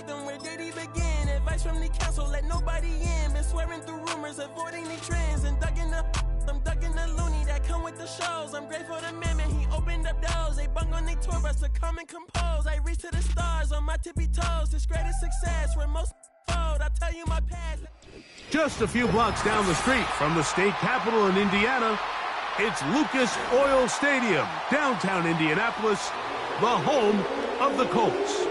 about them, where did he begin? Advice from the council, let nobody in. Been swearing through rumors, avoiding the trends. And I'm dug in the loony that come with the shows. I'm grateful to man, he opened up doors. They bung on their tour bus to come and compose. I reach to the stars on my tippy toes. This greatest success where most fold. I tell you my past. Just a few blocks down the street from the state capitol in Indiana, it's Lucas Oil Stadium, downtown Indianapolis, the home of the Colts.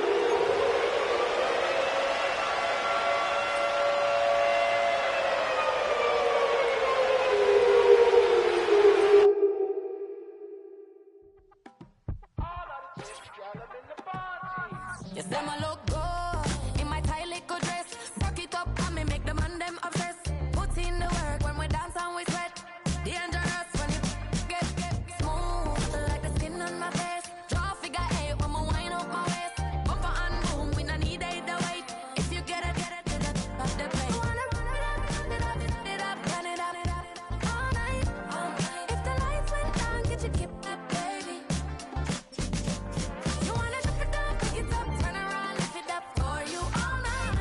Yes, them a look good in my tight little dress. Rock it up and me make the man them obsessed. Put in the work when we dance and we sweat. Dangerous when you get smooth like the skin on my face. Draw figure eight when we wind up my waist. Bumper and boom, we no need the wait. If you get it, off the plate. Wanna run it up all night. If the lights went down, get you keep that baby. You wanna drop it down, pick it up, turn around, lift it up for you all night.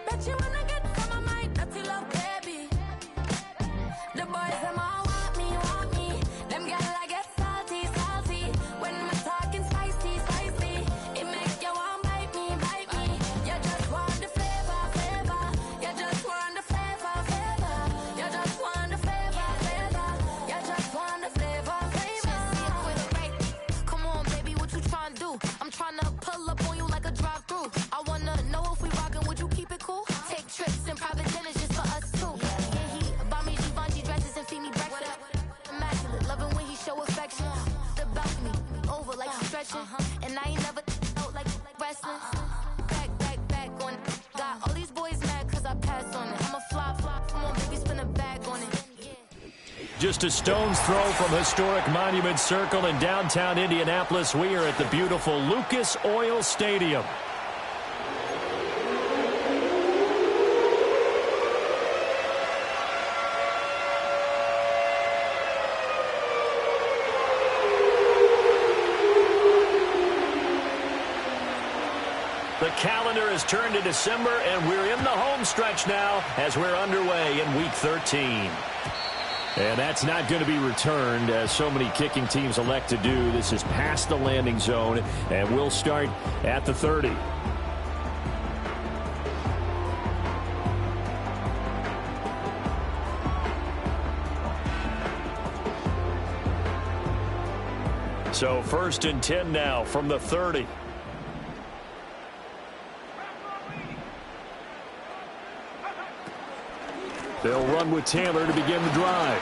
Bet you wanna get some of my dirty love, baby. The boys them all want me. Them gyal I get salty. When we're talking spicy. It make you want bite me. You just want the flavor. You just want the flavor. You just want the flavor. You just want the flavor. Come on, baby, what you tryna do? I'm tryna pull up on you like a drive-through. I wanna know if we rockin', would you keep it cool? Take trips and private dinners just for us two. Yeah, he buy me Givenchy dresses and feed me breakfast. Immaculate, loving when he show affection. The balcony, over like he's stretching. And I ain't never out like wrestling. Back on it. Got all these boys mad cause I passed on it. I'm a flop. Come on, baby, spin a bag on it. Just a stone's throw from historic Monument Circle in downtown Indianapolis. We are at the beautiful Lucas Oil Stadium. The calendar has turned to December, and we're in the home stretch now as we're underway in Week 13. And that's not going to be returned, as so many kicking teams elect to do. This is past the landing zone, and we'll start at the 30. So 1st and 10 now from the 30. They'll run with Taylor to begin the drive.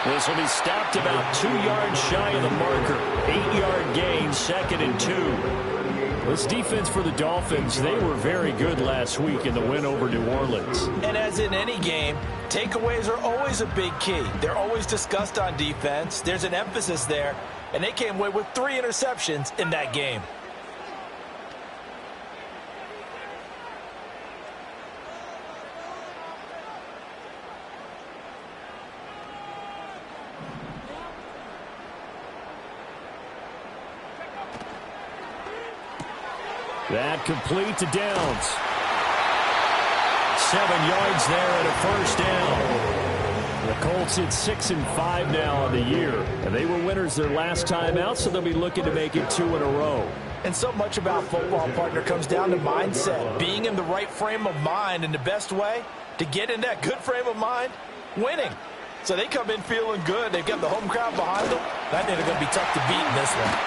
This will be stopped about 2 yards shy of the marker. 8-yard gain, 2nd and 2. This defense for the Dolphins, they were very good last week in the win over New Orleans. And as in any game, takeaways are always a big key. They're always discussed on defense. There's an emphasis there, and they came away with 3 interceptions in that game. That complete to Downs. 7 yards there and a first down. The Colts hit 6-5 now on the year. And they were winners their last time out, so they'll be looking to make it 2 in a row. And so much about football, partner, comes down to mindset. Being in the right frame of mind, and the best way to get in that good frame of mind, winning. So they come in feeling good. They've got the home crowd behind them. I think they're going to be tough to beat in this one.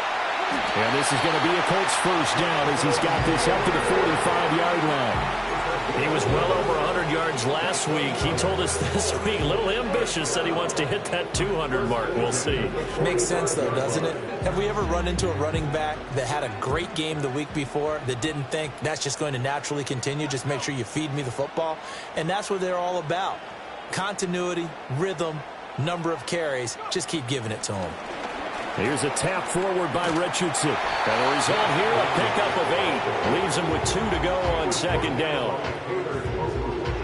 And this is going to be a Colts first down as he's got this up to the 45-yard line. He was well over 100 yards last week. He told us this week, a little ambitious, said he wants to hit that 200 mark. We'll see. Makes sense, though, doesn't it? Have we ever run into a running back that had a great game the week before that didn't think that's just going to naturally continue? Just make sure you feed me the football. And that's what they're all about. Continuity, rhythm, number of carries. Just keep giving it to them. Here's a tap forward by Richardson. And the result here, a pickup of 8. Leaves him with 2 to go on 2nd down.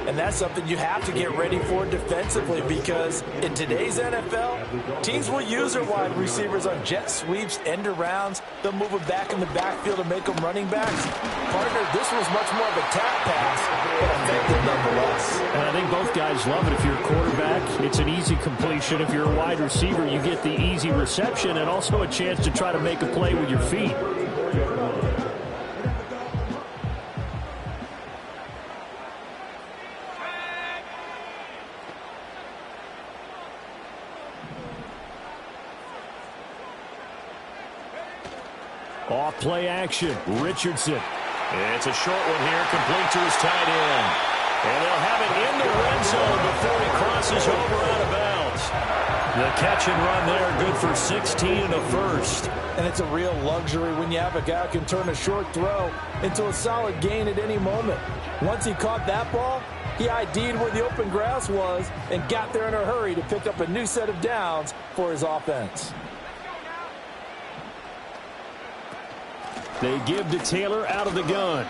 And that's something you have to get ready for defensively, because in today's NFL, teams will use their wide receivers on jet sweeps, end arounds. They'll move them back in the backfield and make them running backs. Partner, this was much more of a tap pass, but effective nonetheless. And I think both guys love it. If you're a quarterback, it's an easy completion. If you're a wide receiver, you get the easy reception and also a chance to try to make a play with your feet. Off play action, Richardson. It's a short one here, complete to his tight end. And they'll have it in the red zone before he crosses over out of bounds. The catch and run there, good for 16 and a first. And it's a real luxury when you have a guy who can turn a short throw into a solid gain at any moment. Once he caught that ball, he ID'd where the open grass was and got there in a hurry to pick up a new set of downs for his offense. They give to Taylor out of the gun.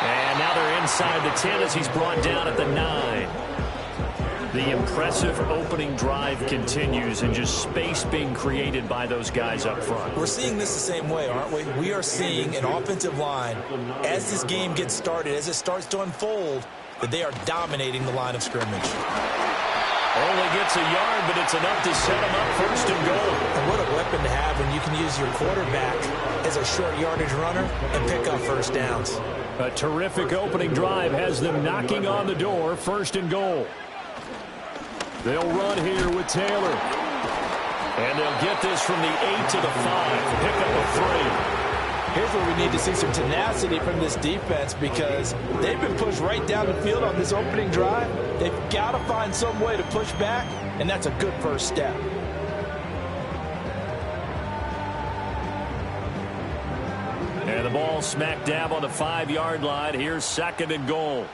And now they're inside the 10 as he's brought down at the 9. The impressive opening drive continues, and just space being created by those guys up front. We're seeing this the same way, aren't we? We are seeing an offensive line, as this game gets started, as it starts to unfold, that they are dominating the line of scrimmage. Only gets a yard, but it's enough to set him up first and goal. And what a weapon to have when you can use your quarterback as a short yardage runner and pick up first downs. A terrific opening drive has them knocking on the door, first and goal. They'll run here with Taylor. And they'll get this from the 8 to the 5. Pick up a 3. Here's where we need to see some tenacity from this defense, because they've been pushed right down the field on this opening drive. They've got to find some way to push back, and that's a good first step. And the ball smack dab on the 5-yard line. Here's second and goal.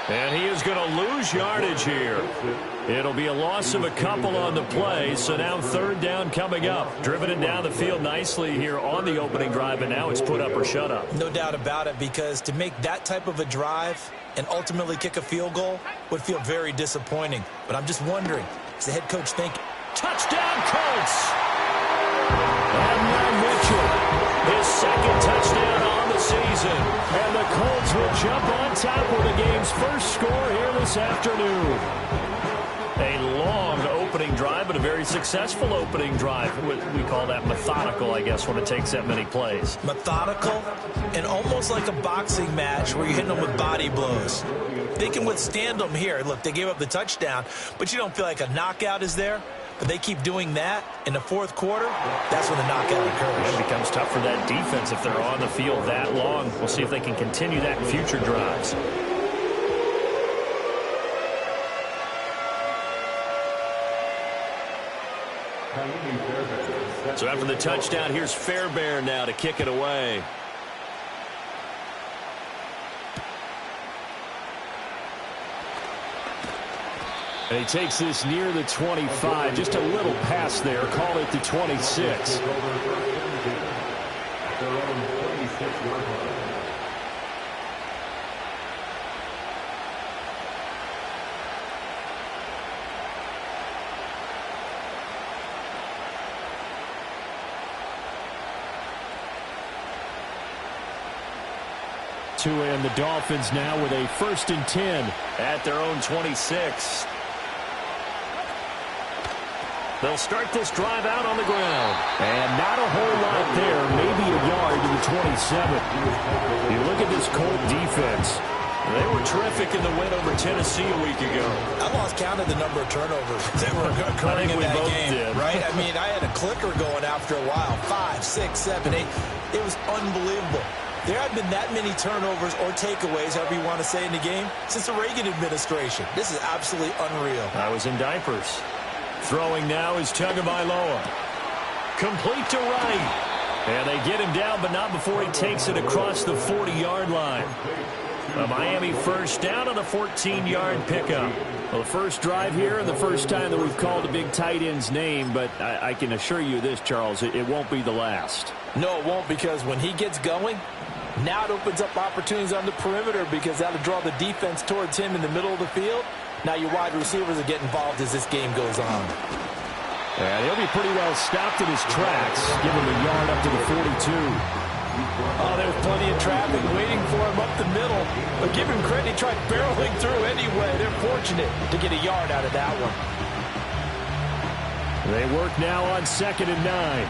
And he is going to lose yardage here. It'll be a loss of a couple on the play, so now third down coming up. Driven it down the field nicely here on the opening drive, and now it's put up or shut up. No doubt about it, because to make that type of a drive and ultimately kick a field goal would feel very disappointing. But I'm just wondering, is the head coach thinking, touchdown Colts! And now Mitchell, his second touchdown on the season. And the Colts will jump on top with the game's first score here this afternoon. A long opening drive, but a very successful opening drive. We call that methodical, I guess, when it takes that many plays. Methodical and almost like a boxing match where you're hitting them with body blows. They can withstand them here. Look, they gave up the touchdown, but you don't feel like a knockout is there. But they keep doing that in the fourth quarter. That's when the knockout occurs. It becomes tough for that defense if they're on the field that long. We'll see if they can continue that in future drives. So after the touchdown, here's Fairbairn now to kick it away. And he takes this near the 25, just a little pass there, call it the 26. And the Dolphins now with a 1st and 10 at their own 26. They'll start this drive out on the ground. And not a whole lot there, maybe a yard to the 27. You look at this Colt defense. They were terrific in the win over Tennessee a week ago. I lost count of the number of turnovers that were occurring in that game, right? I mean, I had a clicker going after a while. 5, 6, 7, 8. It was unbelievable. There have been that many turnovers or takeaways, however you want to say, in the game since the Reagan administration. This is absolutely unreal. I was in diapers. Throwing now is Tagovailoa. Complete to right. And they get him down, but not before he takes it across the 40-yard line. A Miami first down on a 14-yard pickup. Well, the first drive here and the first time that we've called a big tight end's name, but I can assure you this, Charles, it won't be the last. No, it won't, because when he gets going, now it opens up opportunities on the perimeter because that'll draw the defense towards him in the middle of the field. Now your wide receivers will get involved as this game goes on. And he'll be pretty well stopped in his tracks. Give him a yard up to the 42. Oh, there's plenty of traffic waiting for him up the middle. But give him credit, he tried barreling through anyway. They're fortunate to get a yard out of that one. They work now on 2nd and 9.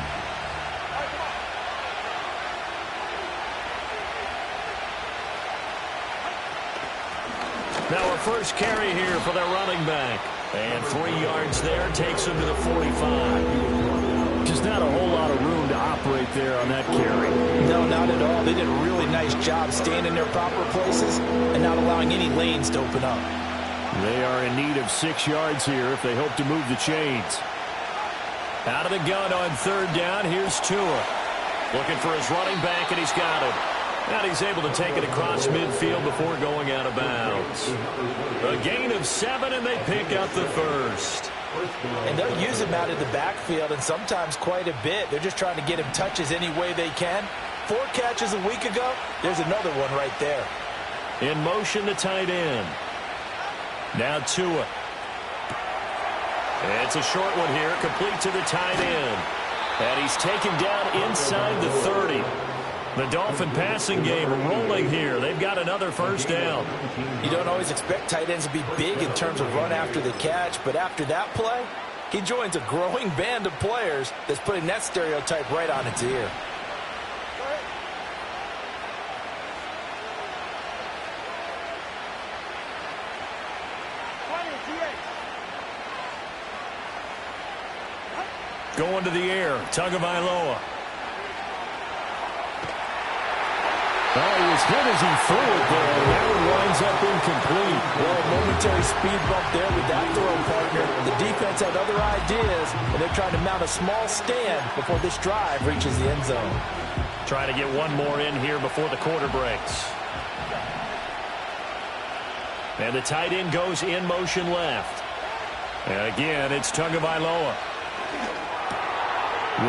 Now a first carry here for their running back. And 3 yards there takes him to the 45. Just not a whole lot of room to operate there on that carry. No, not at all. They did a really nice job staying in their proper places and not allowing any lanes to open up. They are in need of 6 yards here if they hope to move the chains. Out of the gun on 3rd down, here's Tua. Looking for his running back, and he's got it. And he's able to take it across midfield before going out of bounds. A gain of 7, and they pick up the first. And they'll use him out of the backfield, and sometimes quite a bit. They're just trying to get him touches any way they can. 4 catches a week ago. There's another one right there. In motion, the tight end. Now Tua. It's a short one here, complete to the tight end. And he's taken down inside the 30. The Dolphin passing game rolling here. They've got another first down. You don't always expect tight ends to be big in terms of run after the catch, but after that play, he joins a growing band of players that's putting that stereotype right on its ear. Going to the air, Tagovailoa. Oh, he was hit as he threw it there. That one winds up incomplete. Well, a momentary speed bump there with that throw partner. The defense had other ideas, and they're trying to mount a small stand before this drive reaches the end zone. Trying to get one more in here before the quarter breaks. And the tight end goes in motion left. And again, it's Tagovailoa.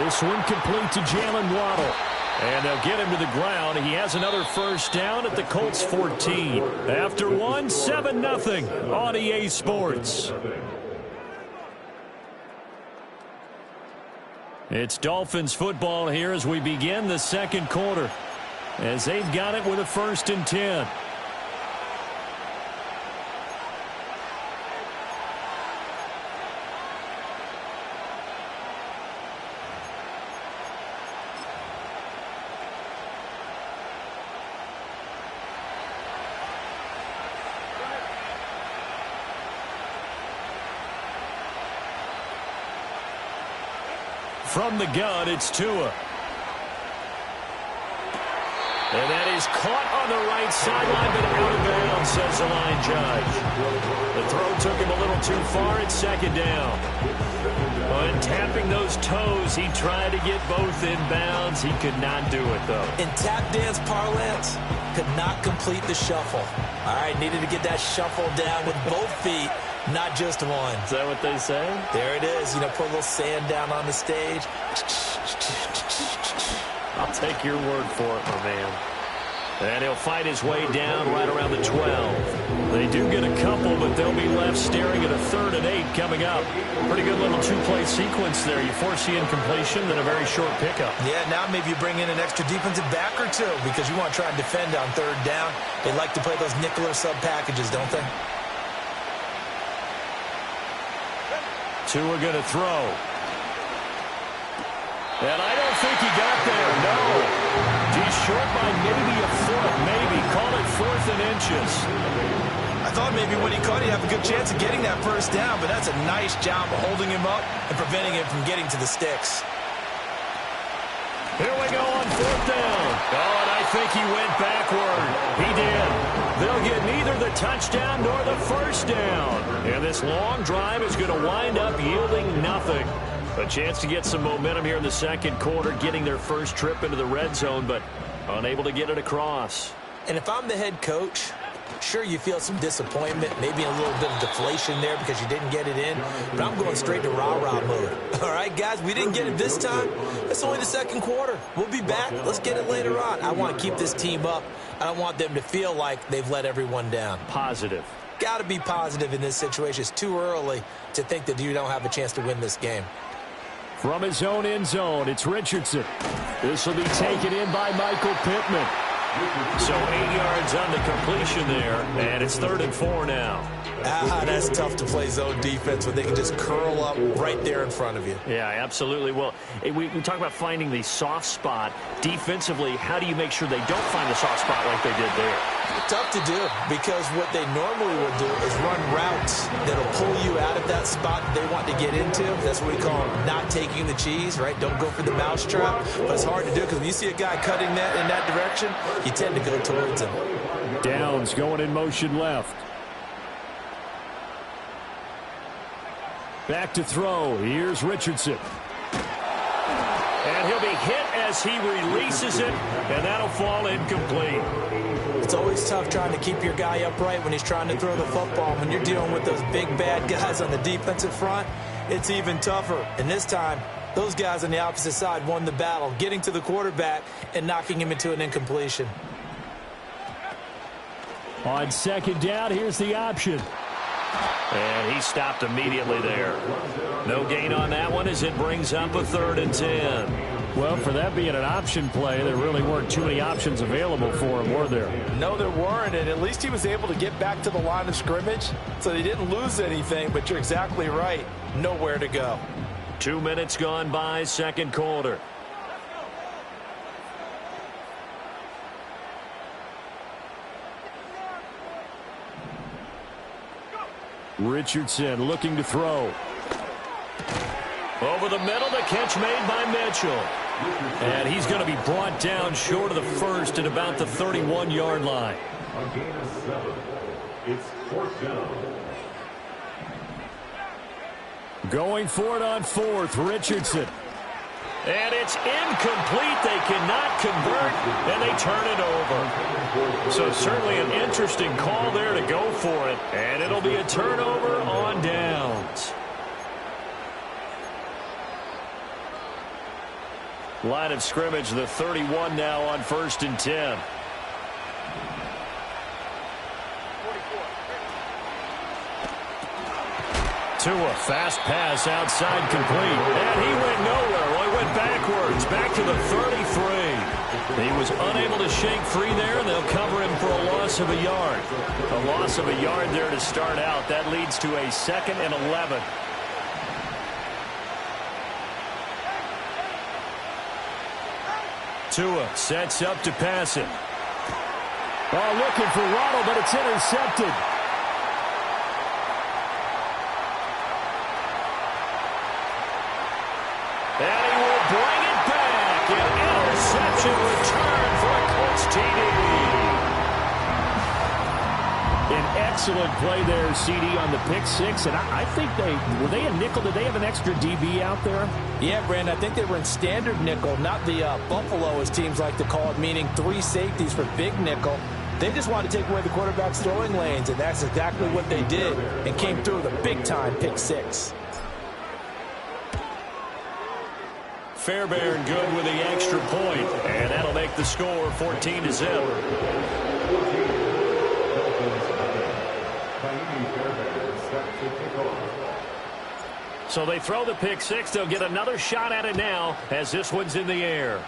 This one complete to Jalen Waddle. And they'll get him to the ground. He has another first down at the Colts 14. After one, 7-0 on EA Sports. It's Dolphins football here as we begin the second quarter. As they've got it with a 1st and 10. From the gun, it's Tua. And that is caught on the right sideline, but out of bounds, says the line judge. The throw took him a little too far. It's 2nd down. And tapping those toes, he tried to get both in bounds. He could not do it, though. In tap dance parlance, could not complete the shuffle. All right, needed to get that shuffle down with both feet. Not just one. Is that what they say? There it is. You know, put a little sand down on the stage. I'll take your word for it, my man. And he'll fight his way down right around the 12. They do get a couple, but they'll be left staring at a 3rd and 8 coming up. Pretty good little 2-play sequence there. You force the incompletion, then a very short pickup. Yeah, now maybe you bring in an extra defensive back or two because you want to try and defend on 3rd down. They like to play those nickel or sub packages, don't they? Tua going to throw. And I don't think he got there, no. He's short by maybe a foot, maybe. Call it 4th and inches. I thought maybe when he caught, he'd have a good chance of getting that first down, but that's a nice job of holding him up and preventing him from getting to the sticks. Here we go on 4th down. Oh, and I think he went backward. He did. They'll get neither the touchdown nor the first down. And this long drive is going to wind up yielding nothing. A chance to get some momentum here in the second quarter, getting their first trip into the red zone, but unable to get it across. And if I'm the head coach, Sure, you feel some disappointment, maybe a little bit of deflation there because you didn't get it in, but I'm going straight to rah-rah mode. All right, guys, we didn't get it this time. It's only the second quarter. We'll be back. Let's get it later on. I want to keep this team up. I don't want them to feel like they've let everyone down. Positive. Got to be positive in this situation. It's too early to think that you don't have a chance to win this game. From his own end zone, it's Richardson. This will be taken in by Michael Pittman. So 8 yards on the completion there, and it's 3rd and 4 now. That's tough to play zone defense when they can just curl up right there in front of you. Yeah, absolutely. Well, we talk about finding the soft spot. Defensively, how do you make sure they don't find the soft spot like they did there? Tough to do because what they normally will do is run routes that'll pull you out of that spot that they want to get into. That's what we call not taking the cheese, right? Don't go for the mousetrap. But it's hard to do because when you see a guy cutting that in that direction, you tend to go towards him. Downs going in motion left. Back to throw. Here's Richardson. And he'll be hit as he releases it, and that'll fall incomplete. It's always tough trying to keep your guy upright when he's trying to throw the football. When you're dealing with those big, bad guys on the defensive front, it's even tougher. And this time, those guys on the opposite side won the battle, getting to the quarterback and knocking him into an incompletion. On 2nd down, here's the option. And he stopped immediately there. No gain on that one as it brings up a 3rd and 10. Well, for that being an option play, there really weren't too many options available for him, were there? No, there weren't, and at least he was able to get back to the line of scrimmage, so they didn't lose anything, but you're exactly right. Nowhere to go. 2 minutes gone by, 2nd quarter. Richardson looking to throw. Over the middle, the catch made by Mitchell. And he's going to be brought down short of the first at about the 31-yard line. It's 4th down. Going for it on 4th, Richardson. And it's incomplete. They cannot convert, and they turn it over. So certainly an interesting call there to go for it. And it'll be a turnover on downs. Line of scrimmage, the 31 now on 1st and 10. Tua, fast pass outside complete. And he went nowhere. Well, he went backwards, back to the 33. He was unable to shake free there, and they'll cover him for a loss of a yard. A loss of a yard there to start out. That leads to a 2nd and 11. Tua sets up to pass it. Oh, looking for Waddle, but it's intercepted. And he will bring it back. An interception return for a Colts TD. An excellent play there, CD, on the pick six. And I think were they a nickel? Did they have an extra DB out there? Yeah, Brandon, I think they were in standard nickel, not the Buffalo, as teams like to call it, meaning 3 safeties for big nickel. They just wanted to take away the quarterback's throwing lanes, and that's exactly what they did, and came through with a big-time pick six. Fairbairn good with the extra point, and that'll make the score 14-0. So they throw the pick six. They'll get another shot at it now as this one's in the air.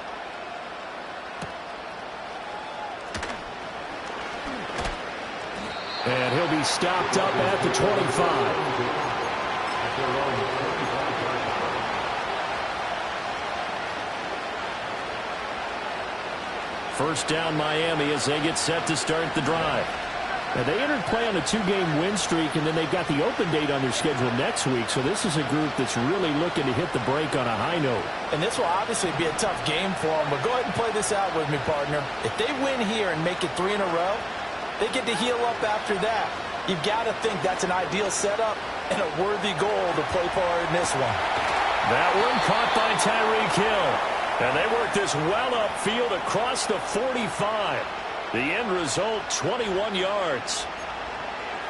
And he'll be stopped up at the 25. First down Miami as they get set to start the drive. Now, they entered play on a 2-game win streak, and then they've got the open date on their schedule next week. So this is a group that's really looking to hit the break on a high note. And this will obviously be a tough game for them. But go ahead and play this out with me, partner. If they win here and make it 3 in a row, they get to heal up after that. You've got to think that's an ideal setup and a worthy goal to play for in this one. That one caught by Tyreek Hill. And they work this well upfield across the 45. The end result, 21 yards.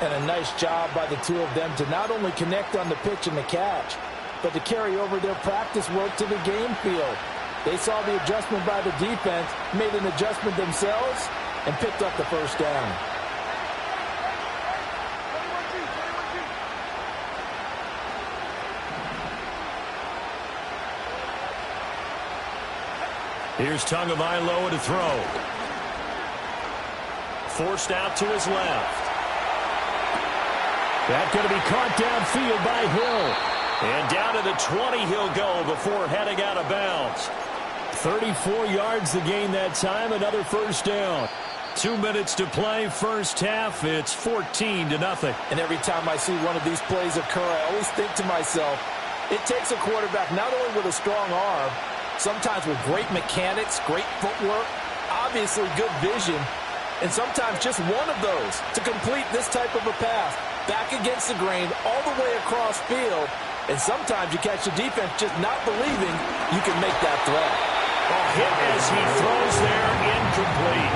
And a nice job by the two of them to not only connect on the pitch and the catch, but to carry over their practice work to the game field. They saw the adjustment by the defense, made an adjustment themselves, and picked up the first down. Here's Tagovailoa to throw. Forced out to his left. That's going to be caught downfield by Hill. And down to the 20 he'll go before heading out of bounds. 34 yards the gain that time, another first down. 2 minutes to play, first half. It's 14-0. And every time I see one of these plays occur, I always think to myself, it takes a quarterback not only with a strong arm, sometimes with great mechanics, great footwork, obviously good vision, and sometimes just one of those to complete this type of a pass. Back against the grain, all the way across field, and sometimes you catch the defense just not believing you can make that throw. Hit as he throws there, incomplete.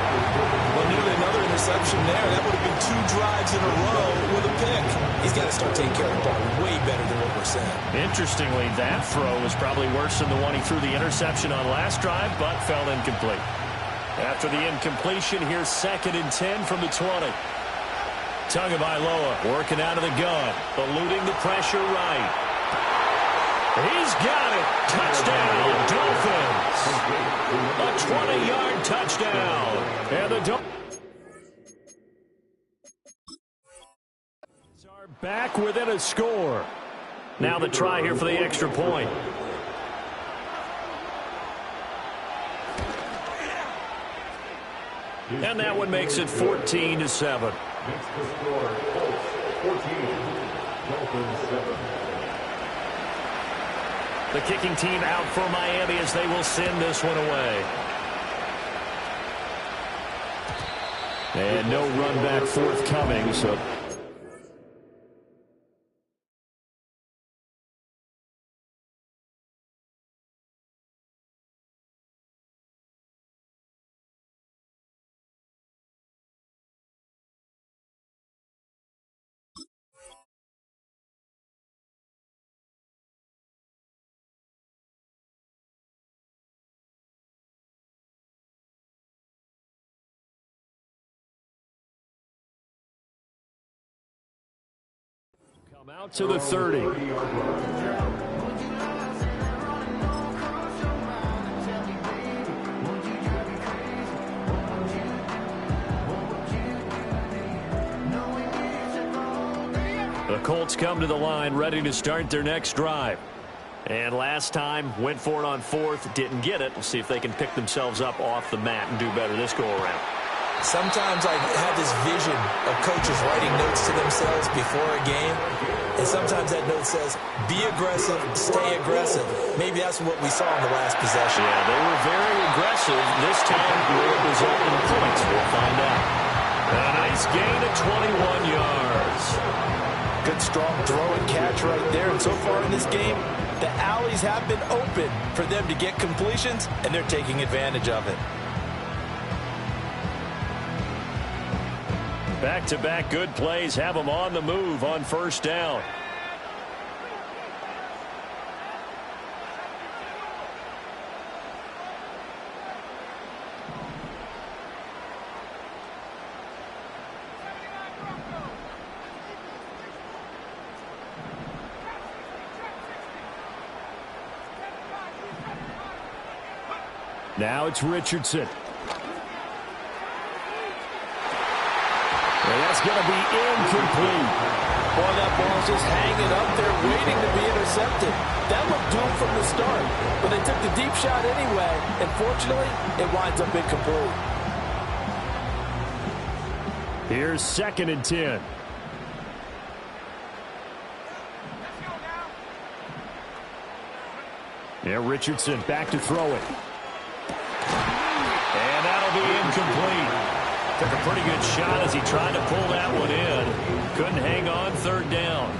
Well, nearly another interception there. That would have been 2 drives in a row with a pick. He's got to start taking care of the ball way better than what we're saying. Interestingly, that throw was probably worse than the one he threw the interception on last drive, but fell incomplete. After the incompletion, here's 2nd and 10 from the 20. Tagovailoa working out of the gun, eluding the pressure right. He's got it. Touchdown, Dolphins. A 20-yard touchdown. And the Dolphins are back within a score. Now the try here for the extra point. And that one makes it 14-7. Next to score, Colts 14, Dolphins 7. The kicking team out for Miami as they will send this one away. And no run back forthcoming, so come out to the 30. The Colts come to the line ready to start their next drive. And last time went for it on 4th, didn't get it. We'll see if they can pick themselves up off the mat and do better this go around. Sometimes I have this vision of coaches writing notes to themselves before a game, and sometimes that note says, be aggressive, stay aggressive. Maybe that's what we saw in the last possession. Yeah, they were very aggressive. This time will result in points. We'll find out. A nice gain of 21 yards. Good, strong throw and catch right there. And so far in this game, the alleys have been open for them to get completions, and they're taking advantage of it. Back-to-back good plays have them on the move on first down. Now it's Richardson. And that's going to be incomplete. Boy, that ball's just hanging up there waiting to be intercepted. That looked doomed from the start, but they took the deep shot anyway, and fortunately, it winds up incomplete. Here's 2nd and 10. Yeah, Richardson back to throw it. And that'll be incomplete. Took a pretty good shot as he tried to pull that one in. Couldn't hang on, 3rd down.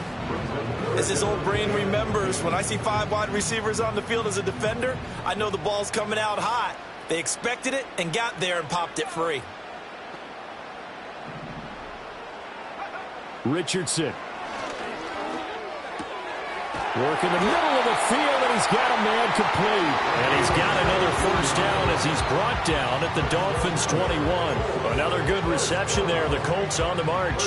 As his old brain remembers, when I see 5 wide receivers on the field as a defender, I know the ball's coming out hot. They expected it and got there and popped it free. Richardson. Working the middle of the field, and he's got a man complete. And he's got another first down as he's brought down at the Dolphins' 21. Another good reception there. The Colts on the march.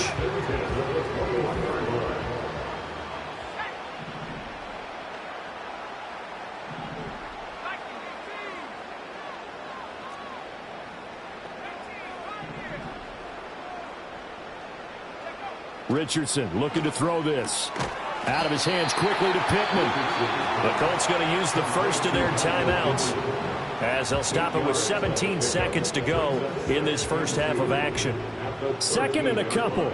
Richardson looking to throw this. Out of his hands quickly to Pittman. The Colts going to use the first of their timeouts as they'll stop it with 17 seconds to go in this first half of action. Second and a couple.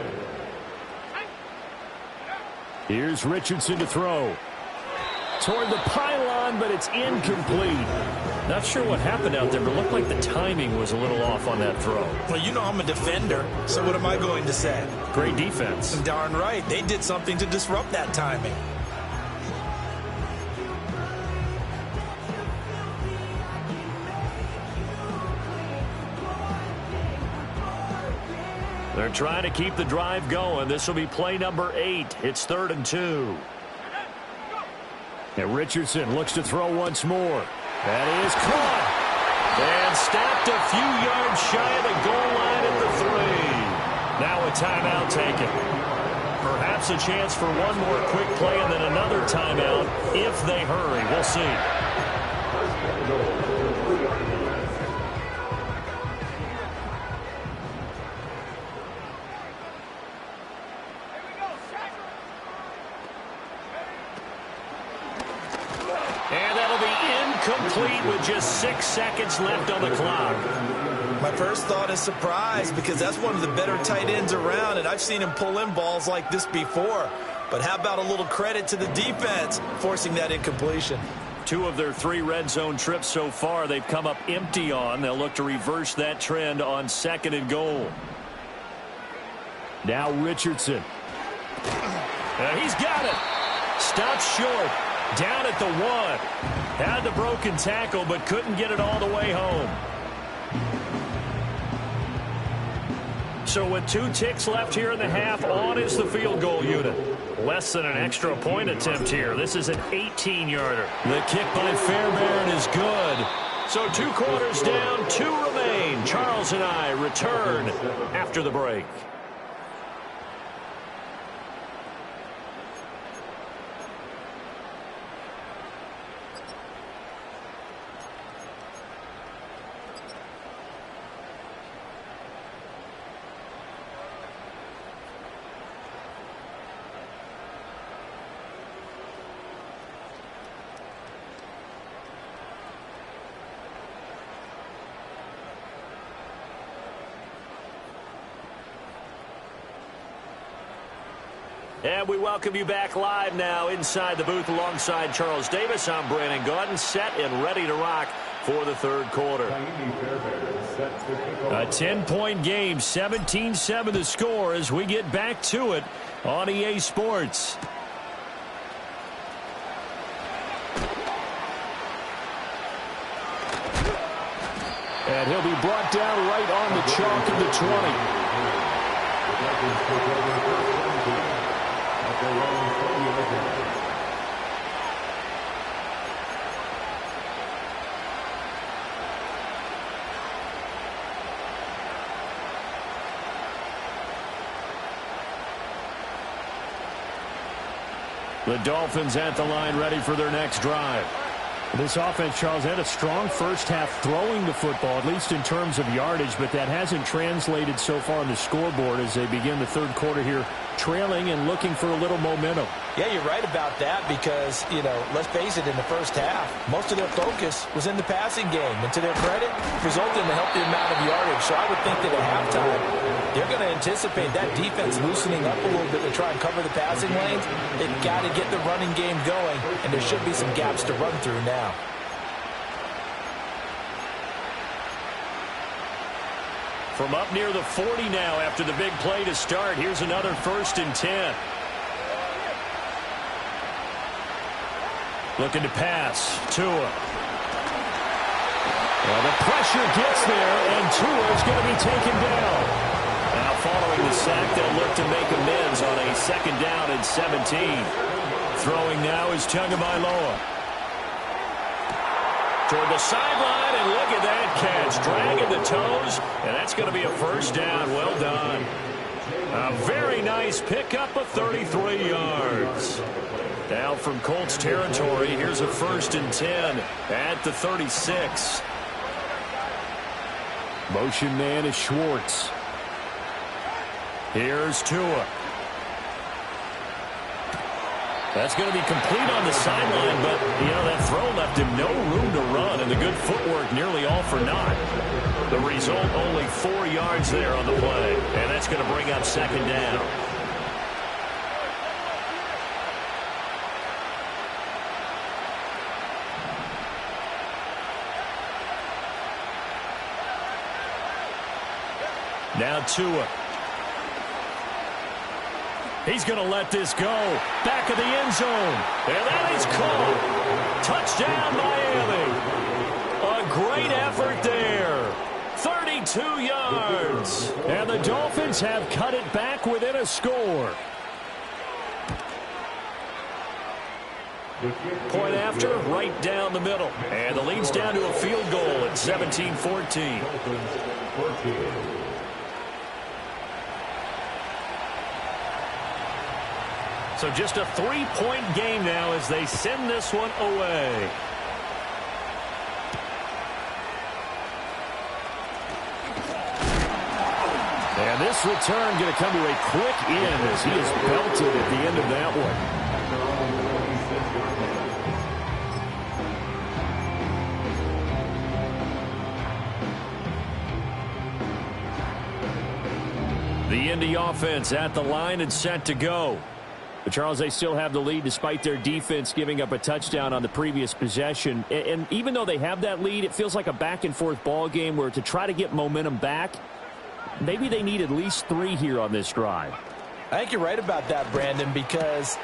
Here's Richardson to throw. Toward the pylon, but it's incomplete. Not sure what happened out there, but it looked like the timing was a little off on that throw. Well, you know I'm a defender, so what am I going to say? Great defense. Darn right. They did something to disrupt that timing. They're trying to keep the drive going. This will be play number 8. It's 3rd and 2. And Richardson looks to throw once more. That is caught. And stopped a few yards shy of the goal line at the 3. Now a timeout taken. Perhaps a chance for one more quick play and then another timeout if they hurry. We'll see. And that'll be incomplete with just 6 seconds left on the clock. My first thought is surprise because that's one of the better tight ends around, and I've seen him pull in balls like this before. But how about a little credit to the defense forcing that incompletion? 2 of their 3 red zone trips so far they've come up empty on. They'll look to reverse that trend on 2nd and goal. Now Richardson. He's got it. Stops short. Down at the 1. Had the broken tackle, but couldn't get it all the way home. So with 2 ticks left here in the half, on is the field goal unit. Less than an extra point attempt here. This is an 18-yarder. The kick by Fairbairn is good. So 2 quarters down, 2 remain. Charles and I return after the break. And we welcome you back live now inside the booth alongside Charles Davis. I'm Brandon Gaudin, set and ready to rock for the 3rd quarter. A 10-point game, 17-7 the score as we get back to it on EA Sports. And he'll be brought down right on the chalk of the 20. The Dolphins at the line ready for their next drive. This offense, Charles, had a strong first half throwing the football, at least in terms of yardage, but that hasn't translated so far on the scoreboard as they begin the 3rd quarter here, trailing and looking for a little momentum. Yeah, you're right about that because, let's face it, in the first half, most of their focus was in the passing game. And to their credit, resulted in a healthy amount of yardage. So I would think that at halftime, they're going to anticipate that defense loosening up a little bit to try and cover the passing lanes. They've got to get the running game going, and there should be some gaps to run through now. From up near the 40 now after the big play to start. Here's another 1st and 10. Looking to pass. Tua. Well, the pressure gets there, and Tua is going to be taken down. Now following the sack, they'll look to make amends on a 2nd down and 17. Throwing now is Tagovailoa. Toward the sideline, and look at that catch. Dragging the toes, and that's going to be a 1st down. Well done. A very nice pickup of 33 yards. Now from Colts territory, here's a 1st and 10 at the 36. Motion man is Schwartz. Here's Tua. That's going to be complete on the sideline, but, that throw left him no room to run, and the good footwork nearly all for naught. The result, only 4 yards there on the play, and that's going to bring up 2nd down. Now Tua. He's going to let this go. Back of the end zone. And that is caught. Touchdown, Miami. A great effort there. 32 yards. And the Dolphins have cut it back within a score. Point after, right down the middle. And the lead's down to a field goal at 17-14. So just a 3-point game now as they send this one away. And this return going to come to a quick end as he is belted at the end of that one. The Indy offense at the line and set to go. But Charles, they still have the lead despite their defense giving up a touchdown on the previous possession. And even though they have that lead, it feels like a back-and-forth ball game where to try to get momentum back, maybe they need at least 3 here on this drive. I think you're right about that, Brandon, because...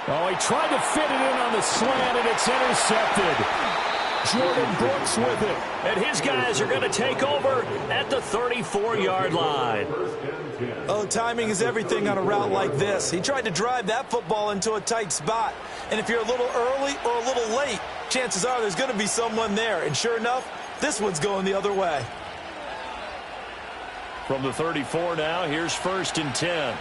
Oh, he tried to fit it in on the slant, and it's intercepted. Jordan Brooks with it. And his guys are going to take over at the 34-yard line. Oh, timing is everything on a route like this. He tried to drive that football into a tight spot. And if you're a little early or a little late, chances are there's going to be someone there. And sure enough, this one's going the other way. From the 34 now, here's 1st and 10.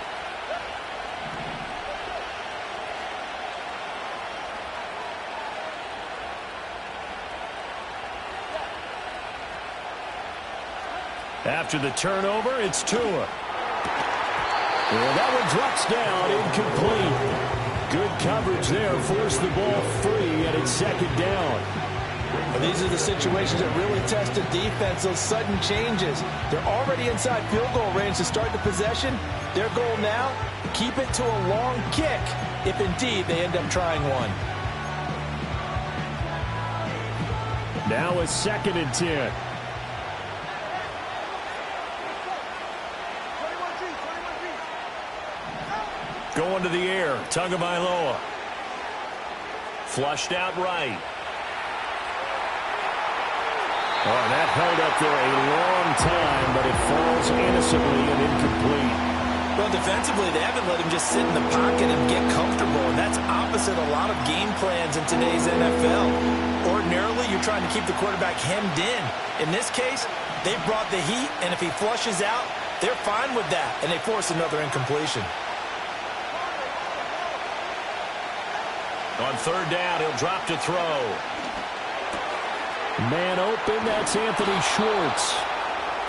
After the turnover, it's Tua. Well, that one drops down, incomplete. Good coverage there, forced the ball free, and it's 2nd down. And these are the situations that really test a defense, those sudden changes. They're already inside field goal range to start the possession. Their goal now, keep it to a long kick, if indeed they end up trying one. Now a 2nd and 10. Going to the air, Tagovailoa. Flushed out right. Oh, that held up there a long time, but it falls innocently and incomplete. Well, defensively, they haven't let him just sit in the pocket and get comfortable, and that's opposite a lot of game plans in today's NFL. Ordinarily, you're trying to keep the quarterback hemmed in. In this case, they brought the heat, and if he flushes out, they're fine with that, and they force another incompletion. On 3rd down, he'll drop to throw. Man open, that's Anthony Schwartz.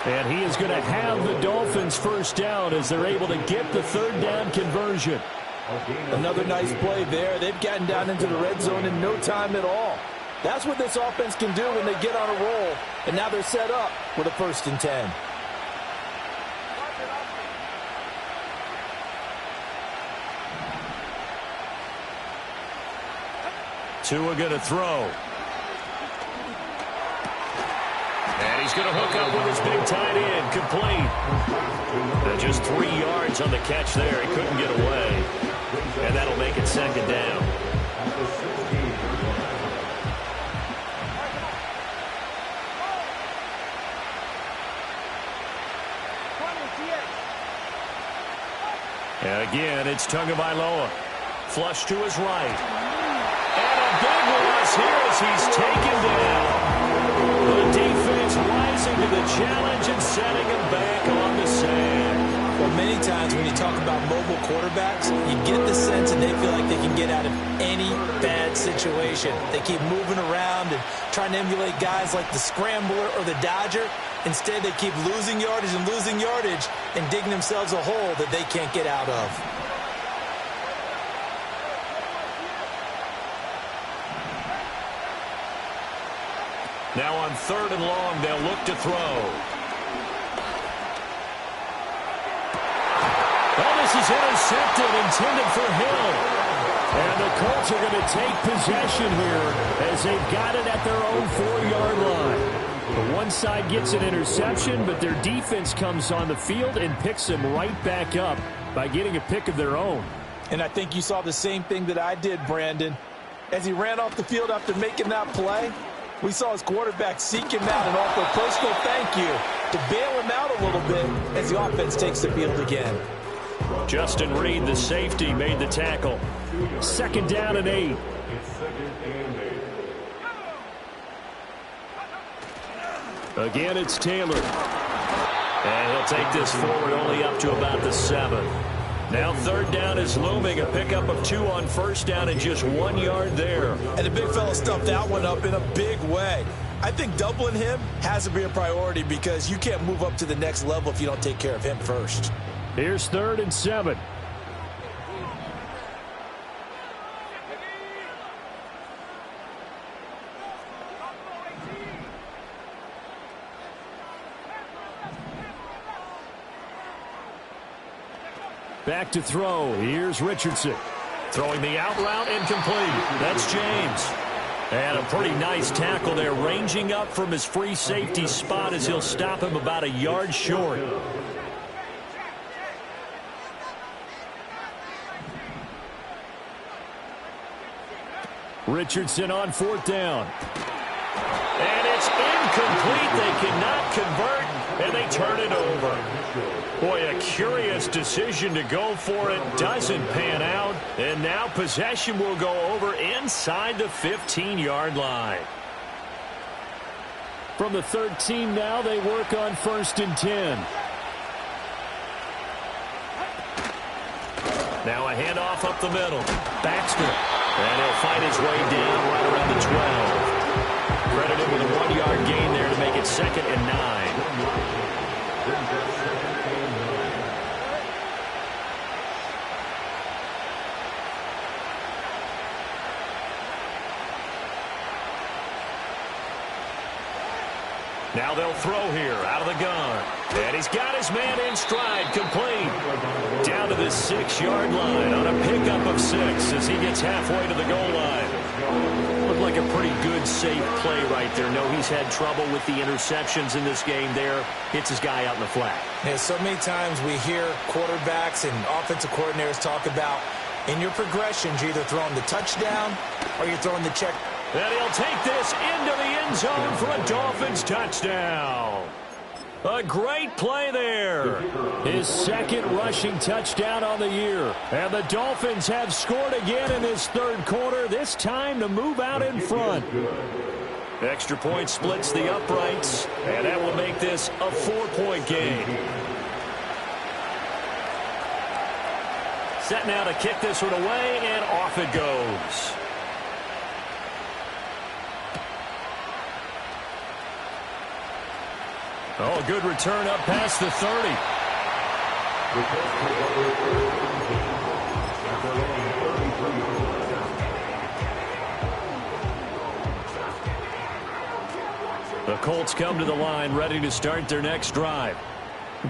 And he is going to have the Dolphins 1st down as they're able to get the 3rd down conversion. Another nice play there. They've gotten down into the red zone in no time at all. That's what this offense can do when they get on a roll. And now they're set up with a 1st and 10. Tua going to throw. And he's going to hook up with his big tight end. Complete. Just 3 yards on the catch there. He couldn't get away. And that'll make it 2nd down. Again, it's Tagovailoa. Flush to his right. And a big loss here as he's taken down. The defense rising to the challenge and setting him back on the sand. Well, many times when you talk about mobile quarterbacks, you get the sense that they feel like they can get out of any bad situation. They keep moving around and trying to emulate guys like the Scrambler or the Dodger. Instead, they keep losing yardage and digging themselves a hole that they can't get out of. Now on 3rd and long, they'll look to throw. Oh, this is intercepted, intended for Hill. And the Colts are going to take possession here as they've got it at their own 4-yard line. The one side gets an interception, but their defense comes on the field and picks them right back up by getting a pick of their own. And I think you saw the same thing that I did, Brandon. As he ran off the field after making that play, we saw his quarterback seek him out and offer a personal thank you to bail him out a little bit as the offense takes the field again. Justin Reed, the safety, made the tackle. 2nd down and 8. Again, it's Taylor. And he'll take this forward only up to about the 7. Now 3rd down is looming. A pickup of 2 on 1st down and just 1 yard there. And the big fella stuffed that one up in a big way. I think doubling him has to be a priority because you can't move up to the next level if you don't take care of him first. Here's 3rd and 7. Back to throw. Here's Richardson. Throwing the out route incomplete. That's James. And a pretty nice tackle there, ranging up from his free safety spot as he'll stop him about a yard short. Richardson on 4th down. And it's incomplete. They cannot convert, and they turn it over. Boy, a curious decision to go for it. Doesn't pan out. And now possession will go over inside the 15-yard line. From the 13 now, they work on 1st and 10. Now a handoff up the middle. Baxter. And he'll fight his way down right around the 12. Credited with a 1-yard gain there to make it 2nd and 9. Now they'll throw here out of the gun. And he's got his man in stride, complete. Down to the 6-yard line on a pickup of 6 as he gets halfway to the goal line. Looked like a pretty good, safe play right there. No, he's had trouble with the interceptions in this game there. Hits his guy out in the flat. Yeah, so many times we hear quarterbacks and offensive coordinators talk about in your progressions, you're either throwing the touchdown or you're throwing the check. And he'll take this into the end zone for a Dolphins touchdown. A great play there. His 2nd rushing touchdown on the year. And the Dolphins have scored again in this 3rd quarter, this time to move out in front. Extra point splits the uprights, and that will make this a 4-point game. Set now to kick this one away, and off it goes. Oh, good return up past the 30. The Colts come to the line ready to start their next drive.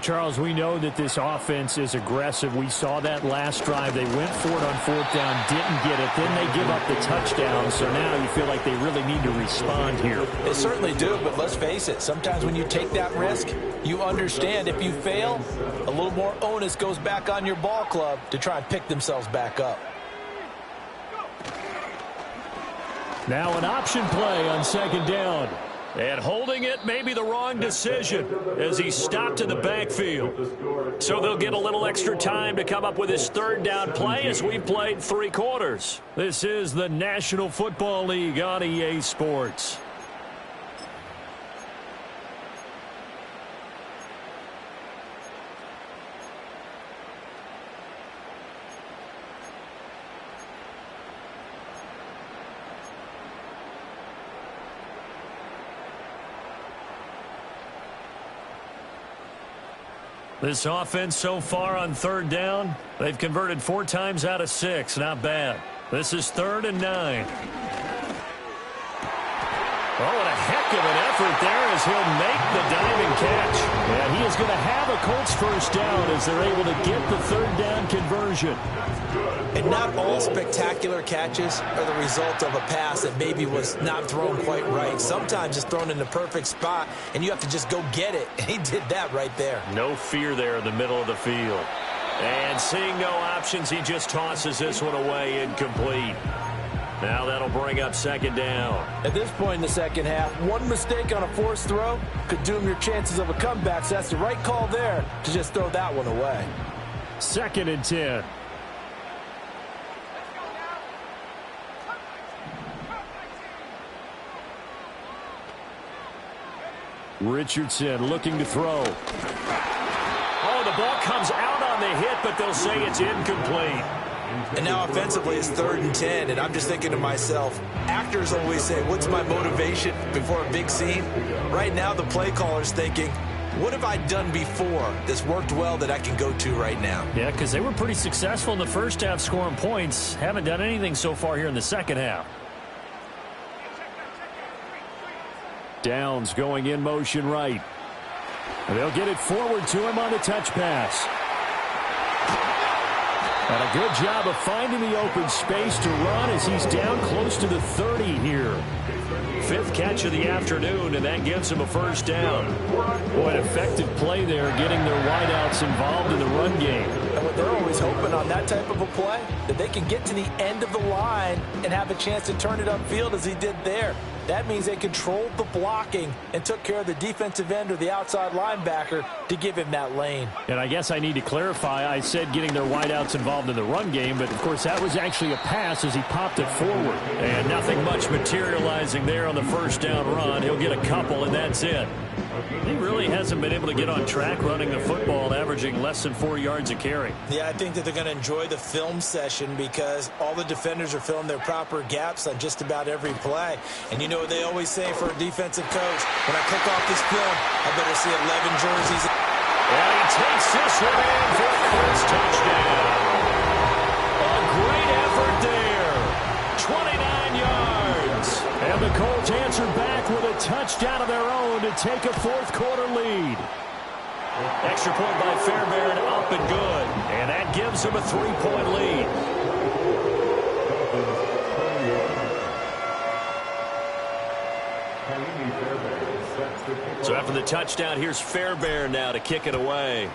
Charles, we know that this offense is aggressive. We saw that last drive. They went for it on 4th down, didn't get it. Then they give up the touchdown. So now you feel like they really need to respond here. They certainly do, but let's face it. Sometimes when you take that risk, you understand if you fail, a little more onus goes back on your ball club to try and pick themselves back up. Now an option play on 2nd down. And holding it may be the wrong decision as he stopped in the backfield. So they'll get a little extra time to come up with his third down play as we've played 3 quarters. This is the National Football League on EA Sports. This offense so far on third down, they've converted 4 times out of 6. Not bad. This is 3rd and 9. Oh, and a heck of an effort there as he'll make the diving catch. And he is going to have a Colts first down as they're able to get the 3rd down conversion. And not all spectacular catches are the result of a pass that maybe was not thrown quite right. Sometimes it's thrown in the perfect spot, and you have to just go get it. And he did that right there. No fear there in the middle of the field. And seeing no options, he just tosses this one away incomplete. Now that'll bring up 2nd down. At this point in the second half, one mistake on a forced throw could doom your chances of a comeback. So that's the right call there to just throw that one away. 2nd and 10. Richardson looking to throw. Oh, the ball comes out on the hit, but they'll say it's incomplete. And now offensively it's 3rd and 10, and I'm just thinking to myself, actors always say, what's my motivation before a big scene? Right now the play caller's thinking, what have I done before that's worked well that I can go to right now? Yeah, because they were pretty successful in the first half scoring points. Haven't done anything so far here in the second half. Downs going in motion right. And they'll get it forward to him on the touch pass. And a good job of finding the open space to run as he's down close to the 30 here. 5th catch of the afternoon, and that gives him a first down. Boy, an effective play there, getting their wideouts involved in the run game. And what they're always hoping on that type of a play, that they can get to the end of the line and have a chance to turn it upfield as he did there. That means they controlled the blocking and took care of the defensive end or the outside linebacker to give him that lane. And I guess I need to clarify, I said getting their wideouts involved in the run game, but of course that was actually a pass as he popped it forward. And nothing much materializing there on the first down run. He'll get a couple, and that's it. He really hasn't been able to get on track running the football, averaging less than 4 yards a carry. Yeah, I think that they're going to enjoy the film session because all the defenders are filling their proper gaps on just about every play. And you know what they always say for a defensive coach, when I click off this film, I better see 11 jerseys. And he takes this one in for the Colts touchdown. A great effort there. 29 yards. And the Colts answer back with a touchdown of their own to take a 4th quarter lead. Extra point by Fairbairn, up and good. And that gives them a 3-point lead. So after the touchdown, here's Fairbairn now to kick it away.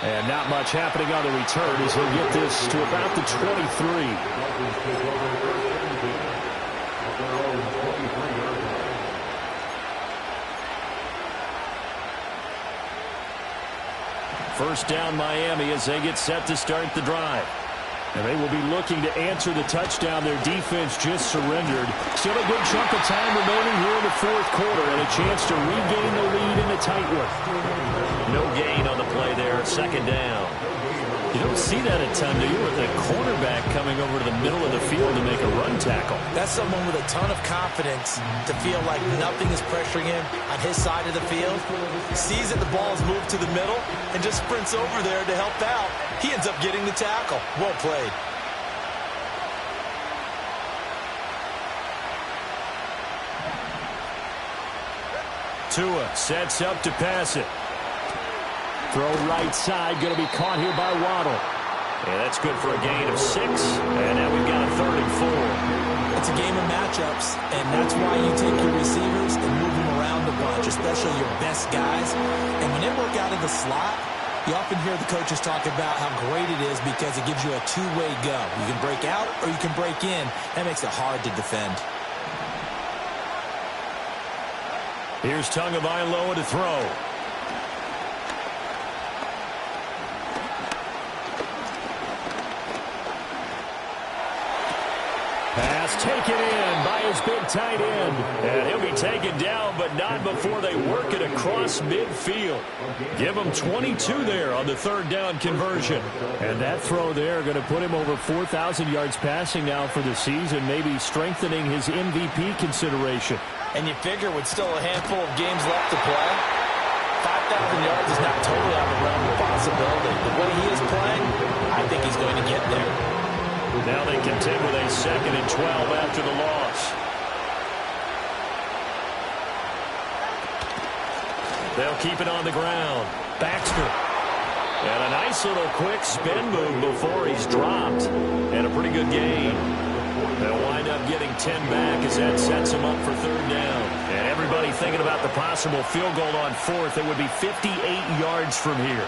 And not much happening on the return as he'll get this to about the 23. First down Miami as they get set to start the drive. And they will be looking to answer the touchdown their defense just surrendered. Still a good chunk of time remaining here in the 4th quarter and a chance to regain the lead in a tight one. No gain on the play there, 2nd down. You don't see that a ton, do you, with a cornerback coming over to the middle of the field to make a run tackle? That's someone with a ton of confidence to feel like nothing is pressuring him on his side of the field. Sees that the ball is moved to the middle and just sprints over there to help out. He ends up getting the tackle. Well played. Tua sets up to pass it. Throw right side, going to be caught here by Waddle. And that's good for a gain of 6. And now we've got a 3rd and 4. It's a game of matchups, and that's why you take your receivers and move them around a bunch, especially your best guys. And when they work out of the slot, You often hear the coaches talk about how great it is because it gives you a two-way go. You can break out or you can break in. That makes it hard to defend. Here's Tagovailoa to throw. Pass taken in by his big tight end. And he'll be taken down, but not before they work it across midfield. Give him 22 there on the third down conversion. And that throw there going to put him over 4,000 yards passing now for the season, maybe strengthening his MVP consideration. And you figure with still a handful of games left to play, 5,000 yards is not totally out of the realm of possibility. The way he is playing, I think he's going to get there. Now they contend with a 2nd and 12 after the loss. They'll keep it on the ground. Baxter. And a nice little quick spin move before he's dropped. And a pretty good gain. They'll wind up getting 10 back as that sets them up for third down. And everybody thinking about the possible field goal on fourth. It would be 58 yards from here.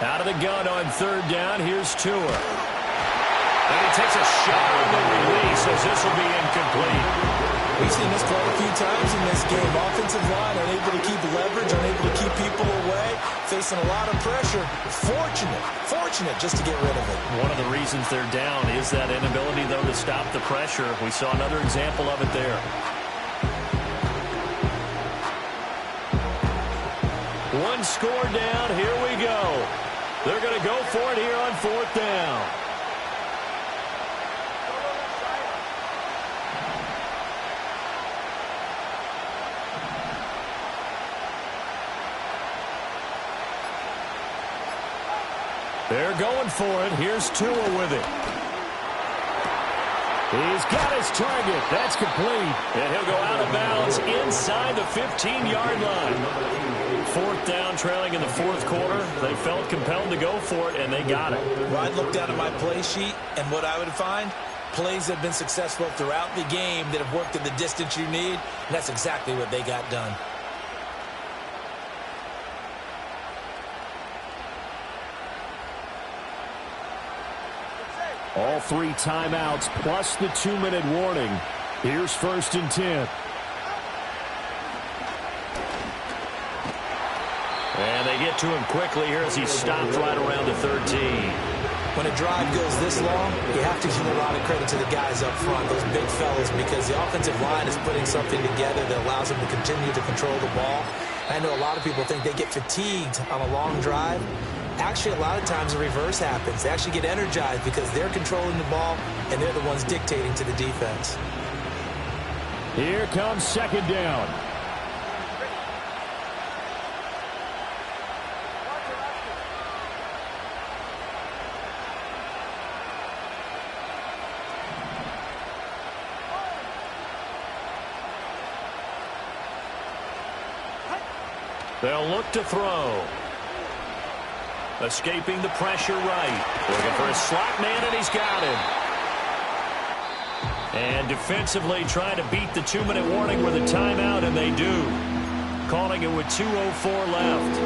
Out of the gun on third down, here's Tua. And he takes a shot on the release as this will be incomplete. We've seen this quite a few times in this game. Offensive line unable to keep leverage, unable to keep people away, facing a lot of pressure. Fortunate just to get rid of it. One of the reasons they're down is that inability, though, to stop the pressure. We saw another example of it there. One score down, here we go. They're going to go for it here on fourth down. They're going for it. Here's Tua with it. He's got his target. That's complete. And he'll go out of bounds inside the 15-yard line. Fourth down, trailing in the fourth quarter. They felt compelled to go for it, and they got it. Well, I'd look down at my play sheet, and what I would find, plays that have been successful throughout the game that have worked in the distance you need, and that's exactly what they got done. All 3 timeouts plus the 2-minute warning. Here's 1st and 10. And they get to him quickly here as he stopped right around the 13. When a drive goes this long, you have to give a lot of credit to the guys up front, those big fellas, because the offensive line is putting something together that allows them to continue to control the ball. I know a lot of people think they get fatigued on a long drive. Actually, a lot of times the reverse happens. They actually get energized because they're controlling the ball, and they're the ones dictating to the defense. Here comes 2nd down. They'll look to throw. Escaping the pressure right. Looking for a slot man, and he's got him. And defensively trying to beat the 2-minute warning with a timeout, and they do. Calling it with 2:04 left.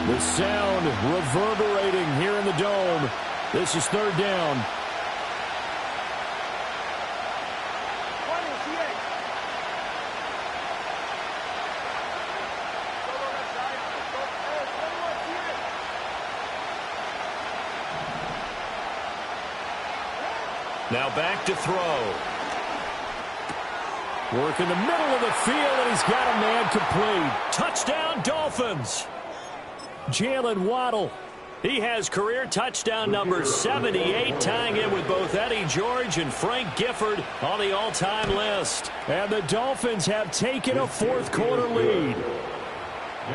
The sound reverberating here in the dome. This is third down. Now back to throw. Work in the middle of the field, and he's got a man complete. Touchdown, Dolphins. Jalen Waddle. He has career touchdown number 78, tying in with both Eddie George and Frank Gifford on the all-time list. And the Dolphins have taken a fourth-quarter lead.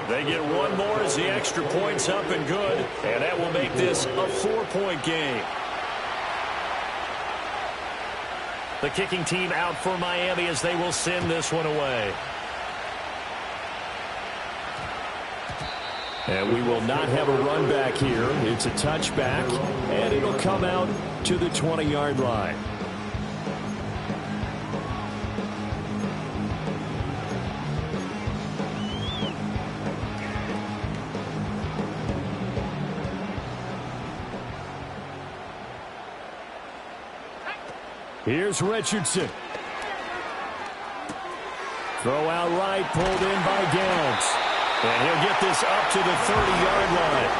They get one more as the extra point's up and good, and that will make this a 4-point game. The kicking team out for Miami as they will send this one away. And we will not have a run back here. It's a touchback, and it'll come out to the 20-yard line. Here's Richardson. Throw out right, pulled in by Downs. And he'll get this up to the 30-yard line.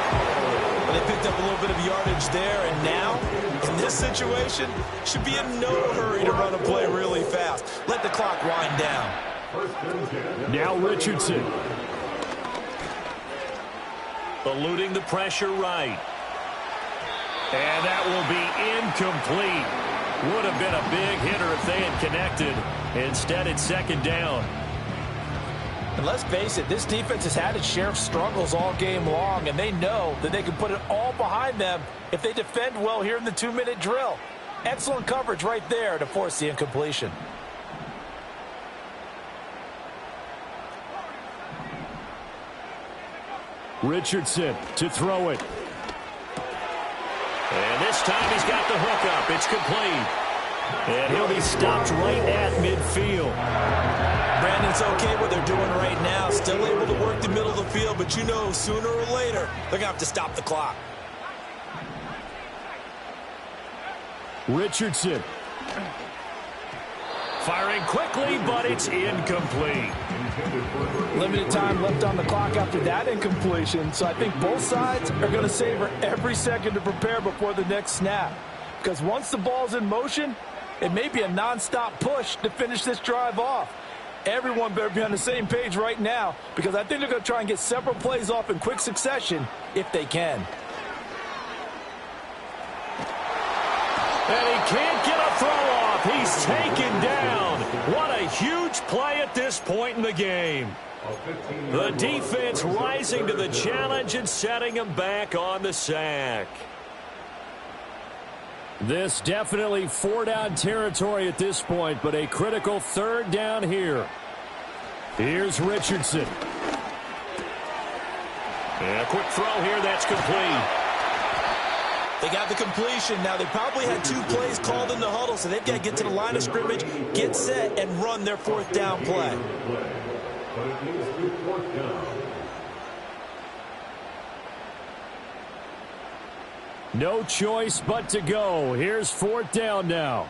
Well, they picked up a little bit of yardage there, and now, in this situation, should be in no hurry to run a play really fast. Let the clock wind down. Now Richardson. Eluding the pressure right. And that will be incomplete. Would have been a big hitter if they had connected. Instead, it's second down. And let's face it, this defense has had its share of struggles all game long, and they know that they can put it all behind them if they defend well here in the 2-minute drill. Excellent coverage right there to force the incompletion. Richardson to throw it. And this time he's got the hook up. It's complete. And he'll be stopped right at midfield. Brandon's okay what they're doing right now. Still able to work the middle of the field, but you know sooner or later they're going to have to stop the clock. Richardson. Firing quickly, but it's incomplete. Limited time left on the clock after that incompletion, so I think both sides are going to savor every second to prepare before the next snap. Because once the ball's in motion, it may be a non-stop push to finish this drive off. Everyone better be on the same page right now, because I think they're going to try and get several plays off in quick succession if they can. And he can't get a throw off. He's taken down. What a huge play at this point in the game. The defense rising to the challenge and setting him back on the sack. This definitely 4-down territory at this point, but a critical 3rd down here. Here's Richardson. And a quick throw here, that's complete. They got the completion. Now, they probably had 2 plays called in the huddle, so they've got to get to the line of scrimmage, get set, and run their 4th down play. No choice but to go. Here's 4th down now.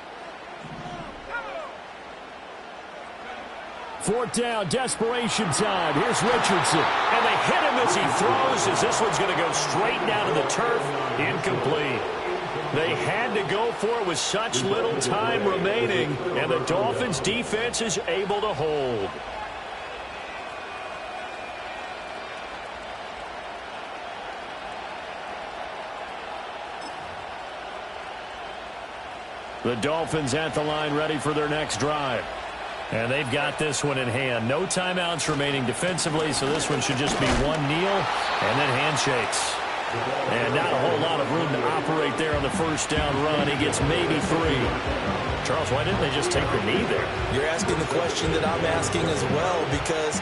4th down, desperation time. Here's Richardson. And they hit him as he throws, as this one's going to go straight down to the turf. Incomplete. They had to go for it with such little time remaining, and the Dolphins defense is able to hold. The Dolphins at the line ready for their next drive. And they've got this one in hand. No timeouts remaining defensively, so this one should just be one kneel and then handshakes. And not a whole lot of room to operate there on the 1st down run. He gets maybe 3. Charles, why didn't they just take the knee there? You're asking the question that I'm asking as well, because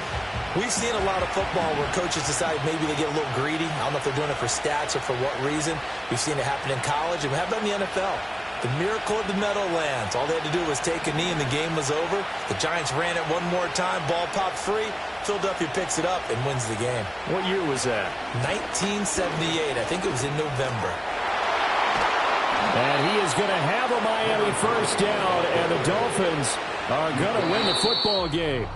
we've seen a lot of football where coaches decide maybe they get a little greedy. I don't know if they're doing it for stats or for what reason. We've seen it happen in college, and we have it in the NFL. The miracle of the Meadowlands. All they had to do was take a knee and the game was over. The Giants ran it one more time. Ball popped free. Philadelphia picks it up and wins the game. What year was that? 1978. I think it was in November. And he is going to have a Miami 1st down, and the Dolphins are going to win the football game.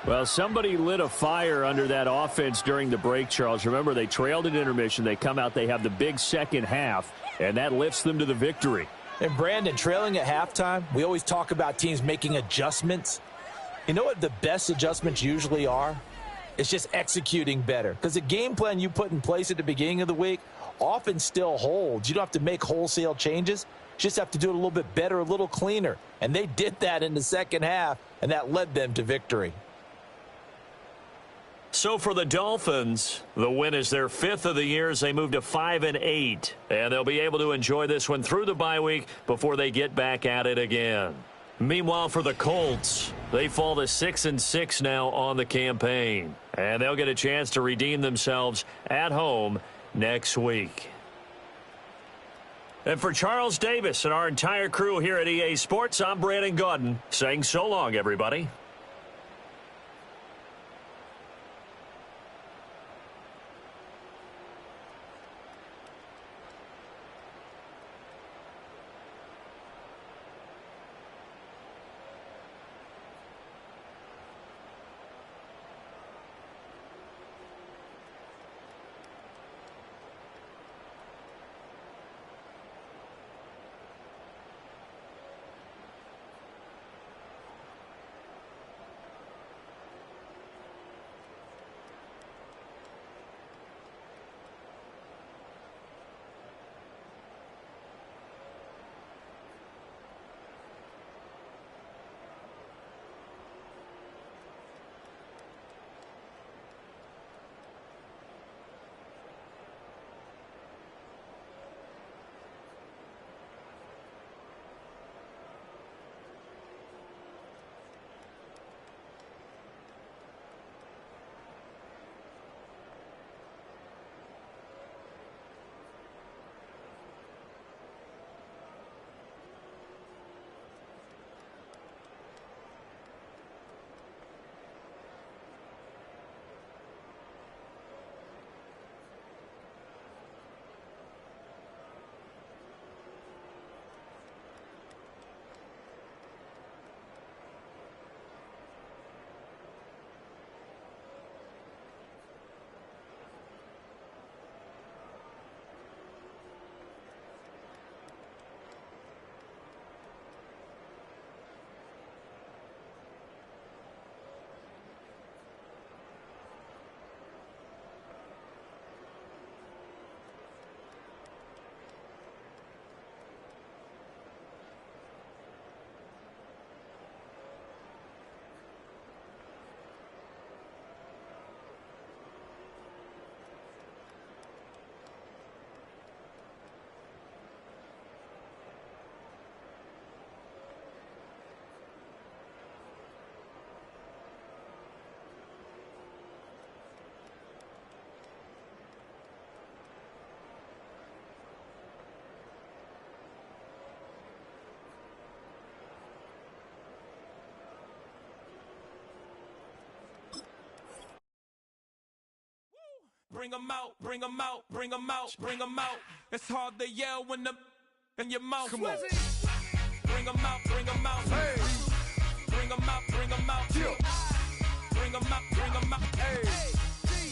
Well, somebody lit a fire under that offense during the break, Charles. Remember, they trailed at intermission. They come out, they have the big second half, and that lifts them to the victory. And Brandon, trailing at halftime, we always talk about teams making adjustments. You know what the best adjustments usually are? It's just executing better. Because the game plan you put in place at the beginning of the week often still holds. You don't have to make wholesale changes. You just have to do it a little bit better, a little cleaner. And they did that in the second half, and that led them to victory. So for the Dolphins, the win is their 5th of the year as they move to 5-8. And they'll be able to enjoy this one through the bye week before they get back at it again. Meanwhile, for the Colts, they fall to 6-6 now on the campaign. And they'll get a chance to redeem themselves at home next week. And for Charles Davis and our entire crew here at EA Sports, I'm Brandon Gaudin saying so long, everybody. Bring 'em out, bring 'em out, bring 'em out, bring 'em out. It's hard to yell when the in your mouth. Come on. Bring 'em out, bring 'em out. Hey. Bring 'em out, bring 'em out. Yeah. Bring 'em out, bring 'em out. Hey.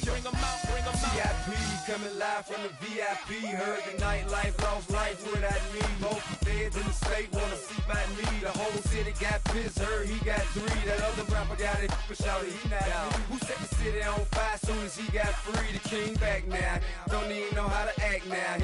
Bring 'em out, bring 'em out. VIP coming live from the VIP. Heard the nightlife, lost life without me. Both feds in the state wanna see by me. The whole city got pissed, heard he got 3. That other rapper got it, but shouted he not me. Who set the city on fire soon as he got free? The king back now, don't even know how to act now.